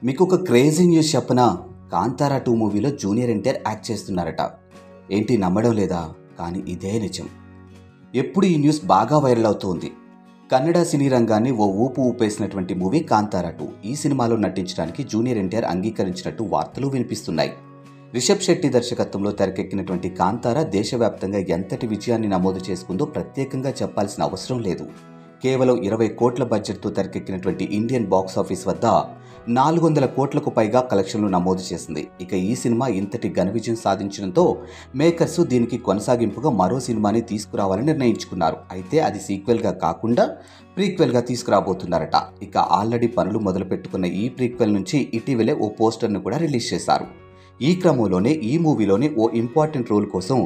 మీకు ఒక crazy news చెప్పనా? 'కాంతారా 2' మూవీలో జూనియర్ ఎన్టీఆర్ యాక్ట్ చేస్తున్నారట. ఏంటి నమ్మడం లేదా? కానీ ఇదే నిజం. ఎప్పుడు ఈ న్యూస్ బాగా వైరల్ అవుతోంది. కన్నడ సినీ రంగాన్ని ఓ ఊపు ఊపేసినటువంటి మూవీ 'కాంతారా 2'. ఈ సినిమాలో నటించడానికి జూనియర్ ఎన్టీఆర్ అంగీకరించినట్టు వార్తలు వినిపిస్తున్నాయి. రిషబ్ శెట్టి దర్శకత్వంలో తెరకెక్కినటువంటి 'కాంతారా' దేశవ్యాప్తంగా ఎంతటి విజయాన్ని నమోదు చేసుకుందో ప్రత్యేకంగా చెప్పాల్సిన అవసరం లేదు. కేవలం 20 కోట్ల బడ్జెట్తో తెరకెక్కినటువంటి ఇండియన్ బాక్స్ ఆఫీస్ వద్ద 400 కోట్లకు పైగా కలెక్షన్లు నమోదు చేసింది. ఇక ఈ సినిమా ఇంతటి ఘన విజయం సాధించడంతో మేకర్స్ దీనికి కొనసాగింపుగా మరో సినిమాని తీసుకురావాలని నిర్ణయించుకున్నారు. అయితే అది సీక్వెల్గా కాకుండా ప్రీక్వెల్గా తీసుకురాబోతున్నారట. ఇక ఆల్రెడీ పనులు మొదలుపెట్టుకున్న ఈ ప్రీక్వెల్ నుంచి ఇటీవలే ఓ పోస్టర్ను కూడా రిలీజ్ చేశారు. ఈ క్రమంలోనే ఈ మూవీలోనే ఓ ఇంపార్టెంట్ రోల్ కోసం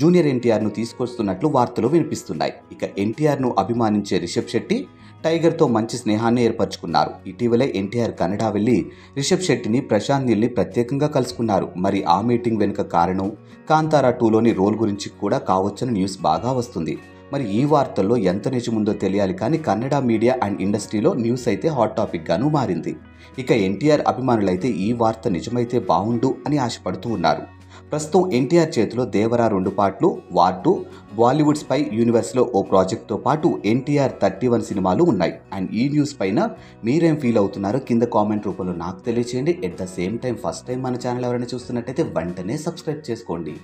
జూనియర్ ఎన్టీఆర్ను తీసుకొస్తున్నట్లు వార్తలు వినిపిస్తున్నాయి. ఇక ఎన్టీఆర్ను అభిమానించే రిషబ్ శెట్టి టైగర్తో మంచి స్నేహాన్ని ఏర్పరచుకున్నారు. ఇటీవలే ఎన్టీఆర్ కన్నడ వెళ్లి రిషబ్ శెట్టిని, ప్రశాంత్ నీల్ని ప్రత్యేకంగా కలుసుకున్నారు. మరి ఆ మీటింగ్ వెనుక కారణం 'కాంతారా 2'లోని రోల్ గురించి కూడా కావచ్చని న్యూస్ బాగా వస్తుంది. మరి ఈ వార్తల్లో ఎంత నిజముందో తెలియాలి, కానీ కన్నడ మీడియా అండ్ ఇండస్ట్రీలో న్యూస్ అయితే హాట్ టాపిక్ గాను మారింది. ఇక ఎన్టీఆర్ అభిమానులైతే ఈ వార్త నిజమైతే బావుండు అని ఆశపడుతూ ఉన్నారు. ప్రస్తుతం ఎన్టీఆర్ చేతిలో 'దేవరా 2 పార్ట్లు', 'వార్ 2', బాలీవుడ్ స్పై యూనివర్స్లో ఓ ప్రాజెక్ట్తో పాటు ఎన్టీఆర్ 31 సినిమాలు ఉన్నాయి. అండ్ ఈ న్యూస్ పైన మీరేం ఫీల్ అవుతున్నారో కింద కామెంట్ రూపంలో నాకు తెలియచేయండి. At the same time first time మన ఛానల్ ఎవరైనా చూస్తున్నట్టయితే వెంటనే సబ్స్క్రైబ్ చేసుకోండి.